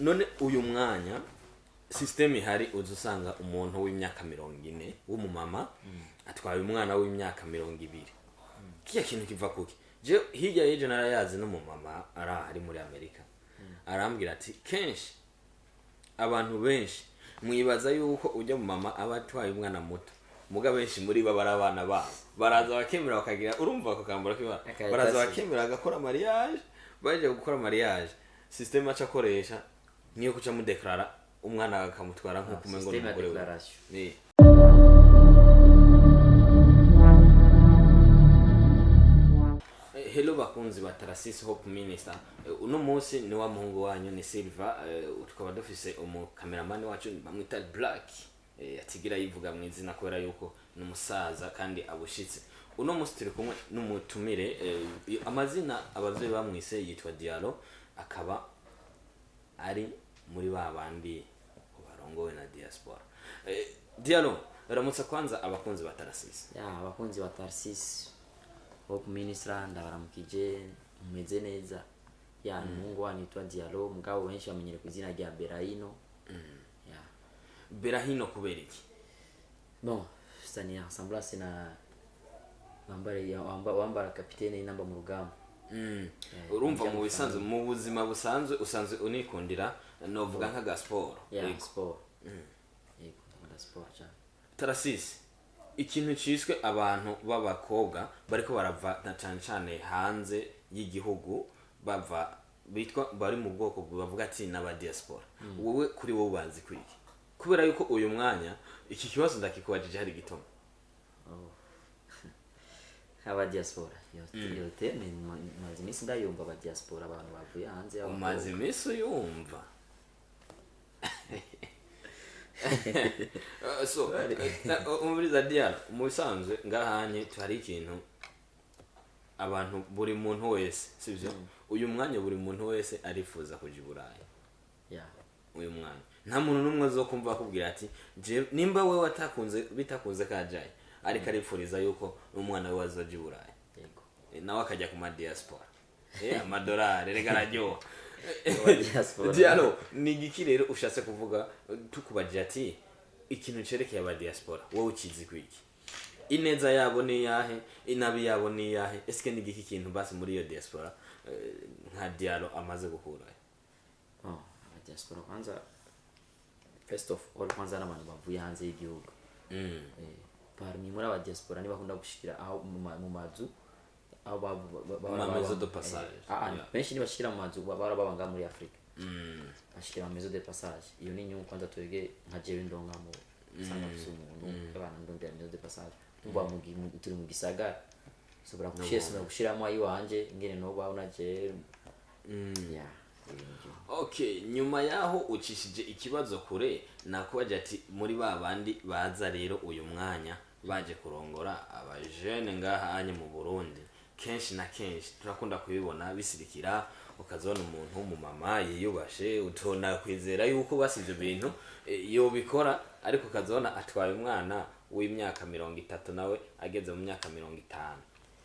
none uyu mwanya system ihari uzusanga umuntu w'imyaka 40 w'umumama atwaye umwana w'imyaka 20 kiya kintu kiva kuki je hirya yeje narayazi no mumama ari muri Amerika arambwira ati kenshi abantu benshi mwibaza yuko ujya mu mama abatwaye umwana muto muga benshi muri bo barabana babo baraza bakemera bakagira urumva ko kambura kiba baraza bakemera agakora mariage baje gukora mariage system acha koresha niyo kuca mu declara umwana akamutwara nko kumengo n'umugore we Hello bakunzi ba Tarasisi Hope Minister uno munsi ni wa muhungu wanyu ni Silva tukaba dufise cameraman wacu bamwita Black atigira yivuga mu izina kubera yuko numusaza kandi abushitse uno munsi turi kumwe n'umutumire amazina abavyeyi bamwise yitwa Diallo akaba ari muri babandi barongowe na diaspora Diallo ramutsa kwanza abakunzi ba Tarasisi abakunzi ba Tarasisi Hope Minister ndabaramukije umeze neza n'umuhungu wanitwa Diallo mugabo benshi bamenyere ku izina rya Berahino Berahino kubera iki bon c'est une ressemblance na wambara capitaine namba mu rugamba urumva mu bisanzwe mu buzima usanzwe unikundira novuga nka gasport sport yego sport cyane Tarasisi ikintu ciswe abantu b'abakobwa bariko barava cyane hanze y'igihugu bava bitwa bari mu bwoko bavuga ati n'aba diaspora wowe kuri wowe bazi kwiki kubera yuko uyu mwanya iki kibazo ndakikubajije hari gitoma aba diaspora yote ni mazimisi ndayumva aba diaspora abantu bavuye hanze y'aho mazimisi yumva so umuriza Diallo mu bisanzwe ngahanye twari ikintu abantu buri muntu wese sivyo uyu mwanya buri muntu wese arifuza kuja Burayi uyu mwanya nta muntu numwe zo kumva akubwira ati je nimba wewe bitakunze kajaye ariko arifuriza yuko umwana we wazoja Burayi yego nawe akajya ku ma diaspora amadolari rega radio Diallo ni giki rero ushatse kuvuga tukubajije ati ikintu cerekeye aba diaspora wowe ukizi kwiki ineza yabo ni yahe inabi yabo ni yahe eske ni giki kintu basi muri iyo diaspora nka Diallo amaze gukura aba diaspora kwanza first of all kwanza n'abantu bavuye hanze y'igihugu parmi muri aba diaspora ni bakunda gushikira aho mu mazu aba maison de passage benshi nibashikira mu mazu barabanga muri Afrika bashikira mu maison de passage iyo ni nyungu kwanza twege nka jewe ndonga mu sanga umuntu abana ndondera maison de passage uba mu turi mu gisagara sobora gushiramo ayi wanje ngene no ba unaje Okay, nyuma yaho ucishije ikibazo kure nakubaje ati muri babandi baza rero uyu mwanya baje kurongora abajene ngahanye mu Burundi kenshi na kenshi turakunda kubibona bisirikira ukazona umuntu w'umumama yiyubashe utona kwizera yuko basivye bintu yo bikora ariko ukazona atwaye umwana w'imyaka 30 nawe ageze mu myaka 50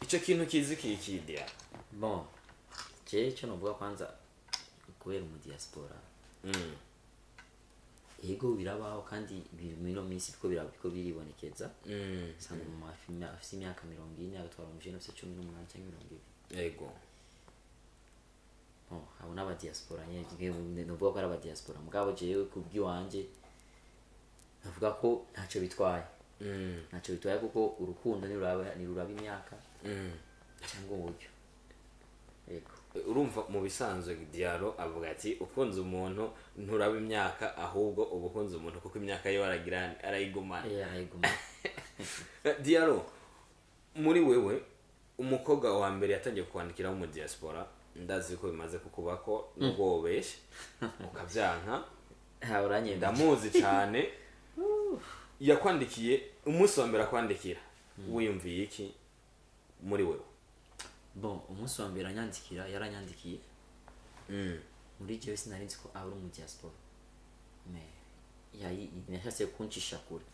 ico kintu kiziki Diallo bon cyo novuga kwanza kubera mu diaspora yego birabaho kandi bino minsi ko biribonekeza sanga mu afisi imyaka 40 agatwara mu jeune 18 cyangwa 20 yego abo n'aba diaspora nyine novuga ko ari aba diaspora mugabo jewe kubwiwanje navuga ko ntacyo bitwaye kuko urukundo ni ruraba imyaka cyangwa uburyo yego urumva mu bisanzwe Diallo avuga ati ukunze umuntu nturaba imyaka ahubwo ubukunze umuntu kuko imyaka yo arayigumana Diallo muri wewe umukobwa wa mbere yatangiye kwandikira mu diaspora ndazi ko bimaze kukubako n'ubwobeshe ukavyanka ndamuzi cyane yakwandikiye umunsi wa mbere akwandikira wiyumviye iki muri wewe bon umunsi wa mbere yaranyandikiye muri jewe sinarinzi ko ari mu diaspora yashatse kuncisha kure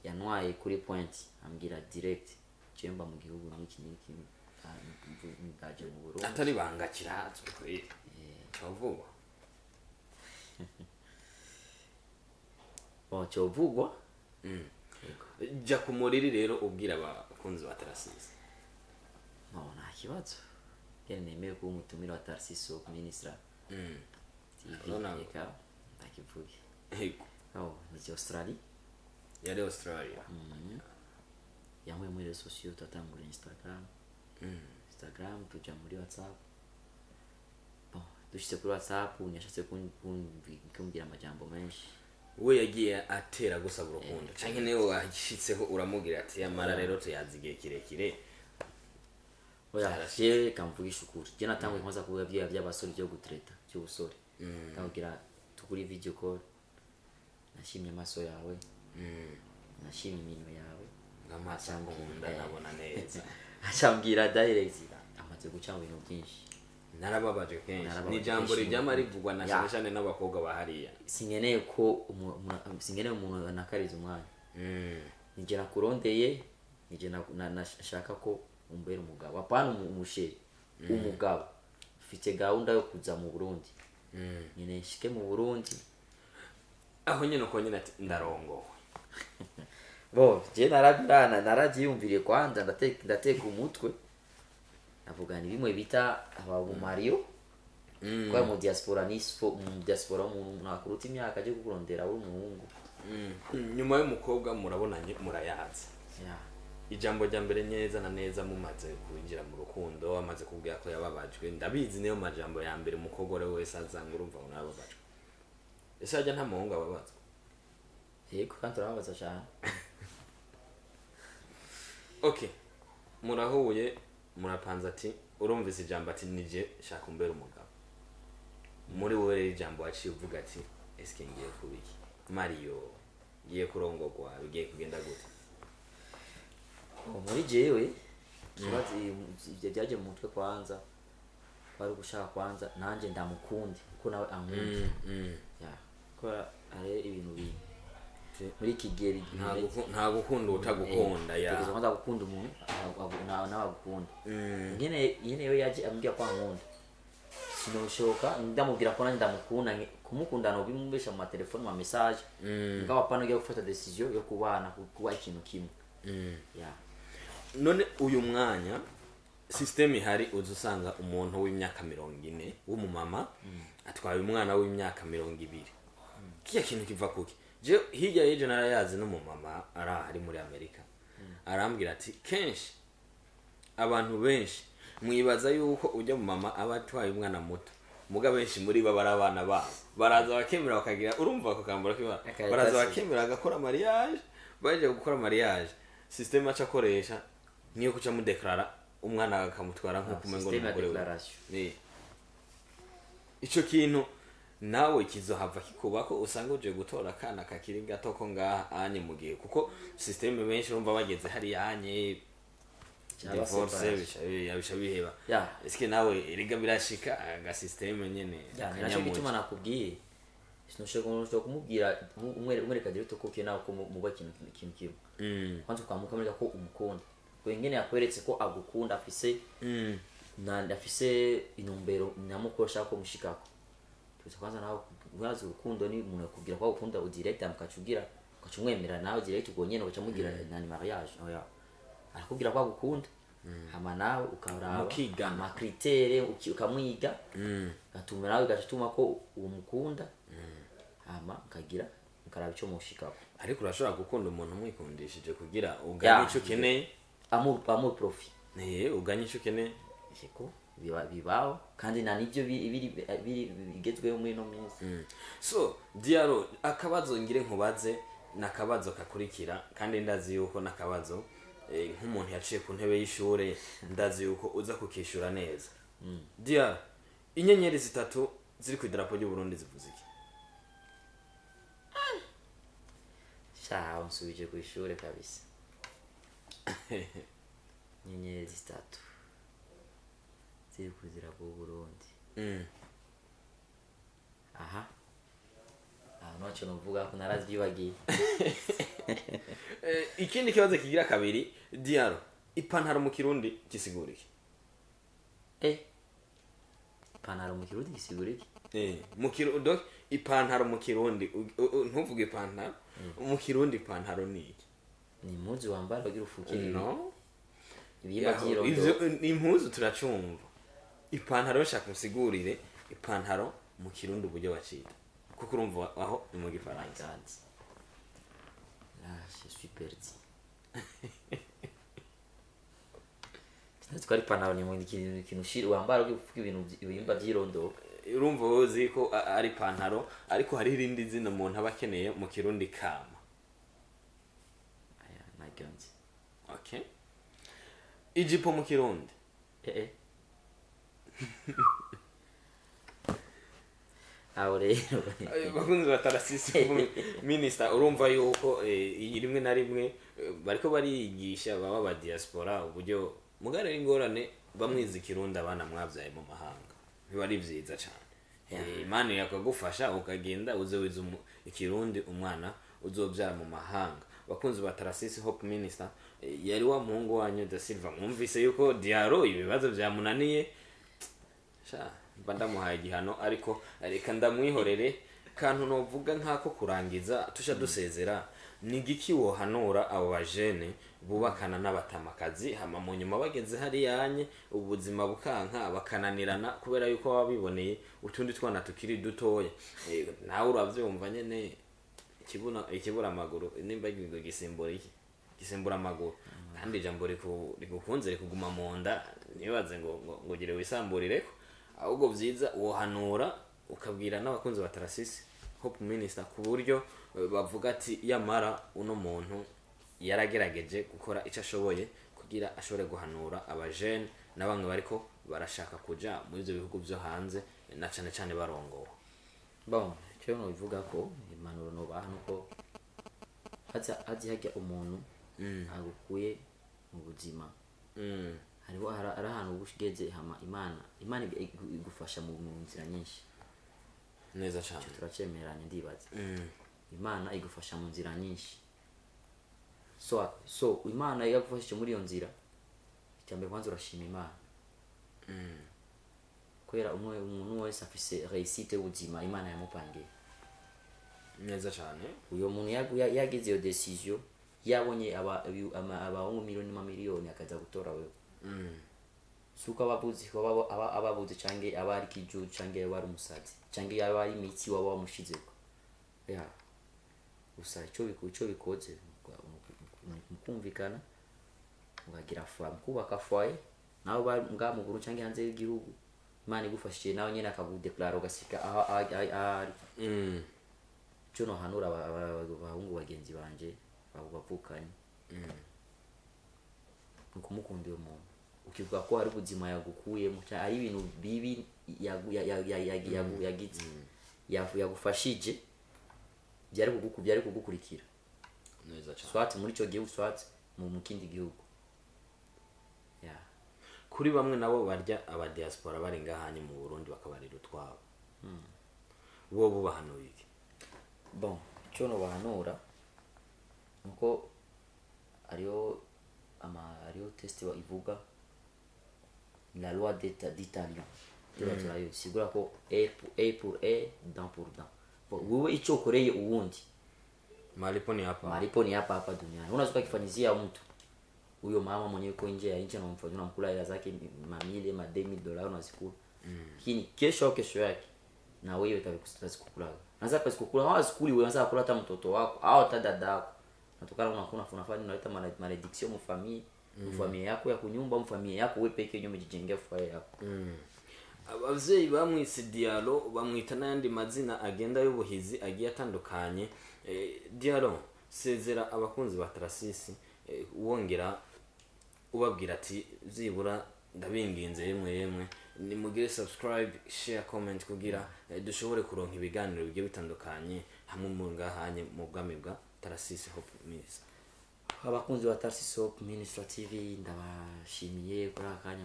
yanwaye kuri point ambwira direct cyemba mu gihugu n'iki ngaje mu Burundi atari banga kirazwe kweri cyavuba covugwa jya ku muriri rero ubwira abakunzi ba Tarasisi. no nta kibazo kene nemeye kuba umutumire wa Tarasisi wo kuminisitira reka ndakivuge ni Australia yari Australia yamwe muri rezo sosiyo turatangura Instagram tuja muri WhatsApp dushyize kuri WhatsApp nyashatse kumbwira amajambo menshi we yagiye atera gusaba urukundo canke niwe washitseho uramubwira ati yamara rero tuyazi igihe kirekire oya je kamvugisha ukuri je natanguye nkoza kuvuga by'abasore byo gutreta cy'ubusore ndabwira tukuri video call nashimye amaso yawe nashimye iminwe yawe ngamaso nkunda nabona neza acambwira direct amaze gucanga ibintu byinshi narababaje kenshi ni jambo rijama rivugwa na shane n'abakobwa bahariya singeneye ko umuntu anakariza umwanya nije nakurondeye nije nashaka ko umbera umugabo apana umusheri umugabo ufite gahunda yo kuza mu Burundi nyine shike mu Burundi aho nyine uko nyine ati ndarongowe je naragiyumviriye kwanza ndateka umutwe navuga ni bimwe bita ababu Mario kwa mu diaspora mu diaspora umuntu nakuruta imyaka aje kukurondera uri umuhungu nyuma y'umukobwa murabonanye murayaza ijambo rya mbere neza na neza mumaze kwinjira mu rukundo amaze kubwira ko yababajwe ndabizi niyo majambo ya mbere umukobwa we wese azanga urumva ngo nababajwe ese ajya nta muhungu ababazwa yego kandi turababaza cyane okay murahuye murapanza ati urumvise ijambo ati nije shaka umbera umugabo muri wowe rero ijambo waciye uvuga ati eske ngiye kubiki Mario ngiye kurongorwa bigiye kugenda gute muri jewe kibazo ibyo byaje mu mutwe kwanza bari gushaka kwanza nanje ndamukundi kuko nawe ankunda ko ari ibintu bibi muri kigeri nta gukunda utagukunda tegeza kwanza gukunda umuntu nawe agukunda nyene yo yaje ambwira kwa nkunda sinoshoka ndamubwira ko nanje ndamukunda kumukunda no bimumbesha mu telefone ma message ngaba pana yo gufata decision yo kubana kuba ikintu kimwe none uyu mwanya system ihari uzusanga umuntu w'imyaka 40 w'umumama atwaye umwana w'imyaka 20 kiya kintu kiva kuki je hirya yeje narayazi no mumama ari muri Amerika arambwira ati kenshi abantu benshi mwibaza yuko ujya mu mama abatwaye umwana muto muga benshi muri barabana babo baraza bakemera bakagira urumva ako kambura kiba baraza bakemera agakora mariage baje gukora mariage system acha koresha niyo kuca mu declara umwana akamutwara nko kumengo n'umugore we ico kintu nawe kizohava kikubako usanga uje gutora kana kakiri gato ko ngaha anye mugihe kuko system benshi urumva bageze hari yanye divorce yabisha biheba eske nawe iriga birashika aga system nyene nacyo gituma nakubwiye sinoshaka kumubwira umwereka direct ko kina ko muba kintu kimwe kwanza ukamukamera ko umukunda wengine yakweretse ko agukunda afise afise inumbero nyamukosha ko mushikako kwanza nawe ubaza urukundo ni umuntu akubwira ko agukunda direct amukacubwira ukacumwemera nawe direct ubwo nyene ukamugira nani mariage oya arakubwira ko agukunda hama nawe ukaraba ama critere ukamwiga gatuma nawe gatuma ko uwo mukunda hama ukagira ukaraba ico mushikako ariko urashobora gukunda umuntu mwikundishije kugira uganye ico keneye amour profit uganye ico keneye yego bibaho kandi na nivyo bigezweho muri no minsi so diaro akabazo ngire nkubaze nakabazo kakurikira kandi ndazi yuko nakabazo nk'umuntu yaciye ku ntebe y'ishure ndazi yuko uza kukishura neza diaro inyenyeri zitatu ziri ku idarapo ry'u Burundi zivuze iki nsubije ku ishure kabisa inyenyeri zitatu ziri ku idarapo y'u Burundi aha nocho novuga ko narazyibagiye ikindi kibazo kigira kabiri diaro ipantaro mu kirundi kisigura iki ipantaro mu kirundi gisigura iki mu kirundi ipantaro mu kirundi ntuvuge ipantaro mu kirundi ipantaro ni iki ni impuzu wambara kugira ufukire no ibihimba by'irondo impuzu turacumva ipantaro bashaka musigurire ipantaro mu kirundi uburyo bacita kuko urumva aho ni mu gifaransa je suis perdu twari ipantaro ni mu kintu ushira wambara kugira ufukire ibintu ibihimba by'irondo urumva wozi ko ari ipantaro ariko hari irindi zina umuntu aba akeneye mu kirundi kama aya nagonze okay ijipo mu kirundi aho rero bakunze batarasisi minister urumva yuko rimwe na rimwe bariko barigisha baba ba diaspora uburyo mugare ingorane bamwiza kirundi abana mwabyaye mu mahanga biba ari byiza cyane imana yakagufasha ukagenda uze wiza ikirundi umwana uzobyara mu mahanga bakunze batarasisi hope minister yari wa muhungu wanyu da Silva mwumvise yuko diaro ibibazo byamunaniye sha bandamuhaye igihano ariko reka ndamwihorere kantu novuga nkako kurangiza tusha dusezera ni giki wohanura abo bajene bubakana n'abatamakazi hama mu nyuma bageze hari yanye ubuzima bukanka bakananirana kubera yuko wabiboneye utundi twana tukiri dutoya nawe uravyumva nyene ikibura amaguru nimba gigo gisimbura amaguru kandi ijambo rikukunze rikuguma mu nda nibaze ngo gire wisamburireko ahubwo vyiza wohanura ukabwira n'abakunzi batarasisi hope minister ku buryo bavuga ati yamara uno muntu yaragerageje gukora icyo ashoboye kugira ashobore guhanura abajene n'abamwe bariko barashaka kuja muri ivyo bihugu byo hanze na cane cane barongowe bon cyo no bivuga ko impanuro no bantu ko hajya umuntu agukuye mu buzima hariho arahantu ubushigeze hama imana igufasha mu nzira nyinshi neza cyane turacemeranye ndibaza imana igufasha mu nzira nyinshi so imana yagufashije muri iyo nzira cyangwa kwanza urashima imana kubera umuntu wese afise réussite y'ubuzima imana yamupangiye neza cyane uyo muntu yagize iyo decision yabonye abahungu miliyoni akaza gutora wewe suko ababuzi canke abari kiju canke abari umusazi canke abari imitsi waba wamushizeko ya gusa ico bikoze mukumvikana mukagira fam kubaka foye nawe nga mu Burundi canke hanze y'igihugu imana igufashije nawe nyene akagudeclara ugasika ari cyo no hanura abahungu bagenzi banje bavukanye nukumukunda uyo muntu ukivuga ko hari ubuzima yagukuyemo ari ibintu bibi yagize yagufashije byari kugukurikira neza cyane swati muri cyo gihugu swati mu kindi gihugu kuri bamwe nabo barya aba diaspora bari ngahanye mu Burundi bakabarira utwabo bo bubahanuye iki bon cyo no bahanura nuko ariyo test ivuga la loi d'Italien turayo sigura ko A pour A dent pour dent wewe icho koreye uwundi malipo ni hapa duniani unaweza kufanyizia mtu huyo mama mwenyewe ko nje ya nchi anamfanyia unamkula hela zake mamile ma $1000 unazikula lakini kesho yake na wewe utakukula naanza pesa kukula hawazikuli wewe unaanza kula hata mtoto wako au hata dada yako natokana unafanya unaleta malediction mu familia yako ya kunyumba mu familia yako wewe peke yako umejijengea faya yako abavyeyi bamwise Dialo bamwita n'andi mazina agenda y'ubuhizi agiye atandukanye Dialo sezera abakunzi ba Tarasisi wongera ubabwira ati zibura ndabinginze yemwe nimugire subscribe share comment kugira dushobore kuronka ibiganiro bigiye bitandukanye hamwe mu ngahanye mu bwami bwa Tarasisi Hope Minister abakunzi ba Tarasisi Hope Minister TV ndabashimiye kuri akanya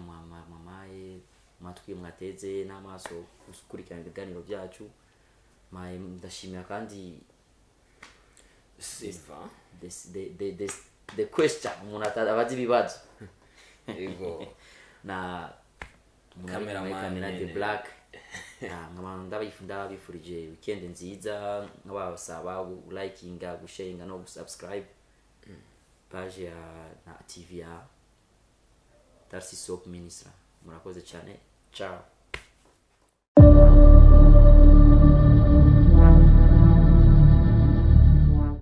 mamaye matwi mwateze n'amaso gukurikirana ibiganiro byacu ndashimira kandi Silva the question umuntu abazi ibibazo ego na cameraman the black ndabifurije weekend nziza nk'abasaba likinga gusharinga no subscribe page ya na TV ya Tarsi Soap Ministra. Murakoze cyane, ciao.